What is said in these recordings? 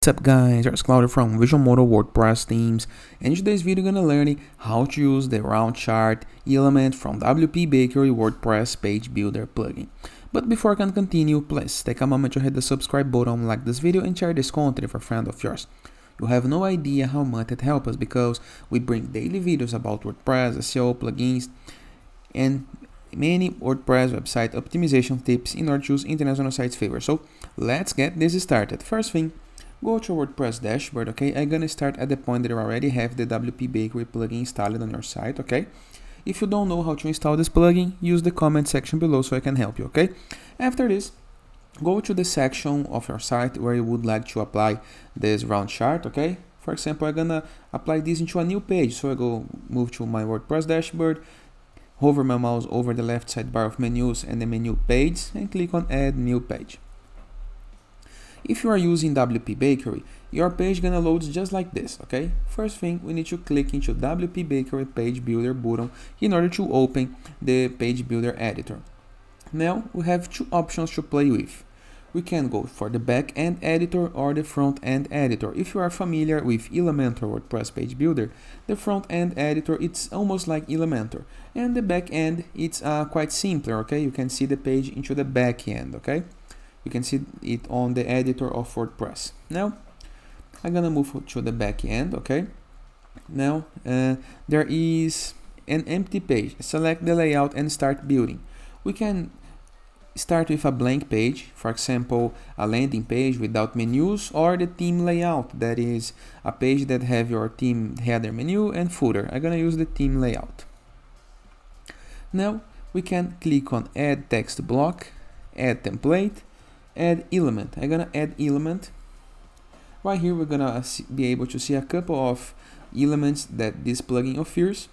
What's up guys, it's Claudio from Visualmodo WordPress themes, and in today's video I'm gonna learn how to use the round chart element from WP Bakery WordPress page builder plugin. But before I can continue, please take a moment to hit the subscribe button, like this video and share this content with a friend of yours. You have no idea how much it helps us because we bring daily videos about WordPress, SEO, plugins, and many WordPress website optimization tips in order to use international sites favor. So let's get this started. First thing, go to WordPress dashboard, okay? I'm gonna start at the point that you already have the WP Bakery plugin installed on your site, okay? If you don't know how to install this plugin, use the comment section below so I can help you, okay? After this, go to the section of your site where you would like to apply this round chart, okay? For example, I'm gonna apply this into a new page, so I go move to my WordPress dashboard, hover my mouse over the left sidebar of menus and the menu page, and click on Add New Page. If you are using WP Bakery, your page gonna load just like this, okay? First thing, we need to click into WP Bakery Page Builder button in order to open the Page Builder editor. Now, we have two options to play with. We can go for the back-end editor or the front-end editor. If you are familiar with Elementor WordPress Page Builder, the front-end editor it's almost like Elementor, and the back-end it's quite simpler, okay? You can see the page into the back-end, okay? You can see it on the editor of WordPress. Now, I'm gonna move to the back end, okay? Now, there is an empty page. Select the layout and start building. We can start with a blank page, for example, a landing page without menus, or the theme layout, that is a page that have your theme header menu and footer. I'm gonna use the theme layout. Now, we can click on Add Text Block, Add Template, Add Element. I'm gonna add element. Right here we're gonna be able to see a couple of elements that this plugin offers.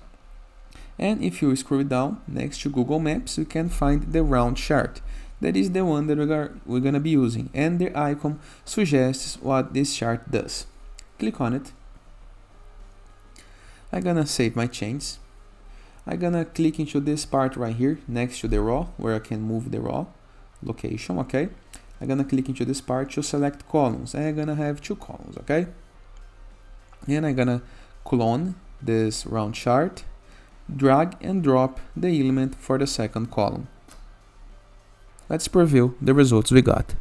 And if you scroll down next to Google Maps, you can find the round chart. That is the one that we're gonna be using, and the icon suggests what this chart does. Click on it. I'm gonna save my changes. I'm gonna click into this part right here next to the raw, where I can move the raw location, okay? I'm gonna click into this part to select columns. I'm gonna have two columns, okay? And I'm gonna clone this round chart, drag and drop the element for the second column. Let's preview the results we got.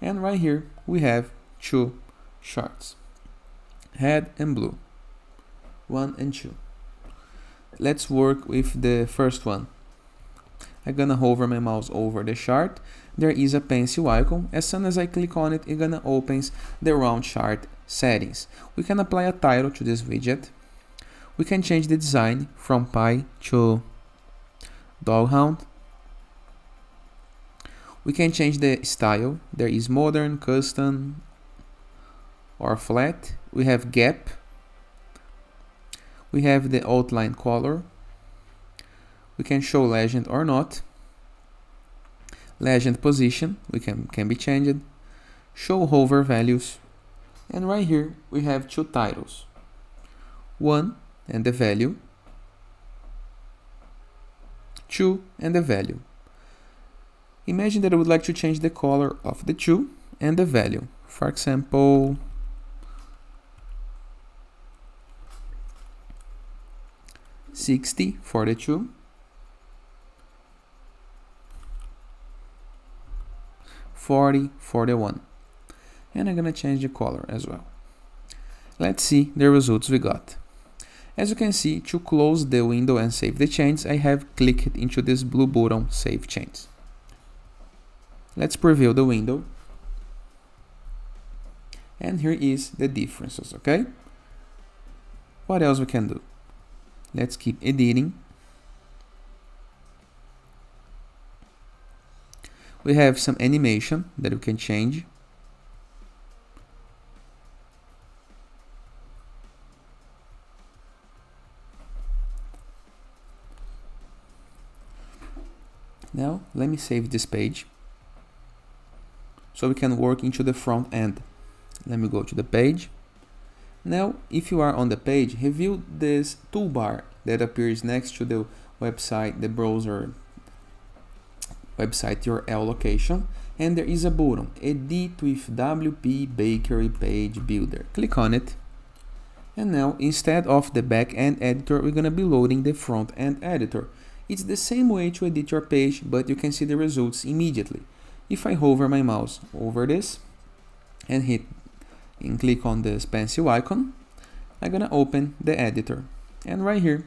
And right here we have two charts, red and blue, 1 and 2. Let's work with the first one. I'm gonna hover my mouse over the chart. There is a pencil icon. As soon as I click on it, it's gonna open the round chart settings. We can apply a title to this widget. We can change the design from pie to doghound. We can change the style. There is modern, custom, or flat. We have gap. We have the outline color. We can show legend or not. Legend position, we can be changed. Show hover values. And right here we have two titles. One and the value. 2 and the value. Imagine that I would like to change the color of the 2 and the value. For example, $60 for the 2. 40 for the 1. And I'm gonna change the color as well. Let's see the results we got. As you can see, to close the window and save the changes, I have clicked into this blue button, Save Changes. Let's preview the window. And here is the differences, okay? What else we can do? Let's keep editing. We have some animation that we can change. Now, let me save this page so we can work into the front end. Let me go to the page. Now, if you are on the page, review this toolbar that appears next to the website, the browser website URL location, and there is a button, Edit with WP Bakery Page Builder. Click on it. And now, instead of the back-end editor, we're going to be loading the front-end editor. It's the same way to edit your page, but you can see the results immediately. If I hover my mouse over this and click on this pencil icon, I'm going to open the editor. And right here,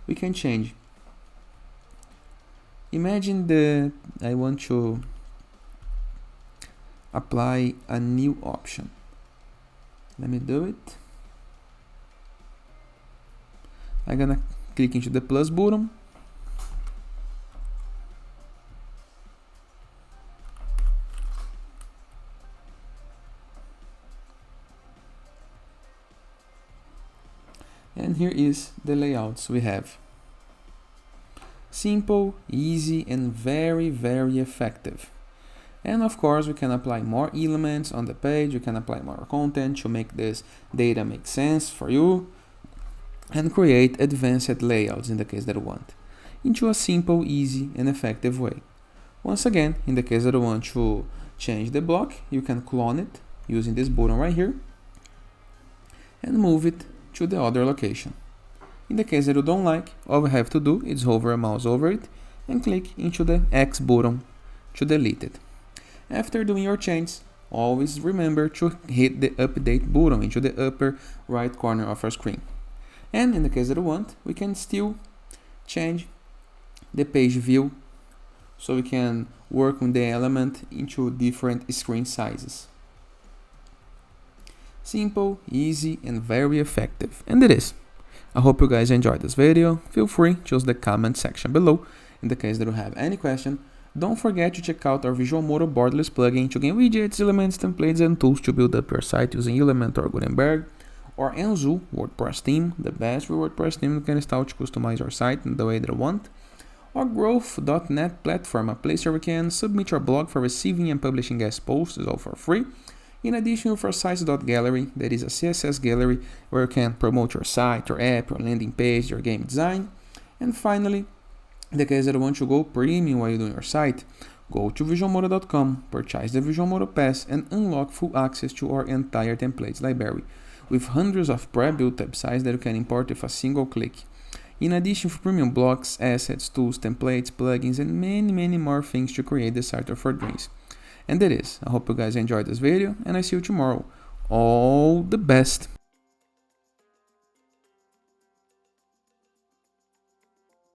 we can change. Imagine that I want to apply a new option. Let me do it. I'm gonna click into the plus button. And here is the layouts we have. Simple, easy, and very, very effective. And of course, we can apply more elements on the page. You can apply more content to make this data make sense for you, and create advanced layouts in the case that you want, into a simple, easy, and effective way. Once again, in the case that you want to change the block, you can clone it using this button right here and move it to the other location. In the case that you don't like, all we have to do is hover a mouse over it and click into the X button to delete it. After doing your change, always remember to hit the update button into the upper right corner of your screen. And in the case that you want, we can still change the page view so we can work on the element into different screen sizes. Simple, easy, and very effective. And it is. I hope you guys enjoyed this video. Feel free to use the comment section below. In the case that you have any question, don't forget to check out our Visualmodo borderless plugin to gain widgets, elements, templates, and tools to build up your site using Elementor, Gutenberg, or Anzu WordPress theme, the best WordPress theme you can install to customize your site in the way that you want, or Growth.net platform, a place where you can submit your blog for receiving and publishing guest posts, is all for free. In addition, for Sites.gallery, that is a CSS gallery where you can promote your site, your app, your landing page, your game design. And finally, in the case that you want to go premium while you're doing your site, go to visualmodo.com, purchase the Visualmodo Pass, and unlock full access to our entire templates library, with hundreds of pre-built websites that you can import with a single click. In addition, for premium blocks, assets, tools, templates, plugins, and many more things to create the site of your dreams. And that is. I hope you guys enjoyed this video, and I see you tomorrow. All the best!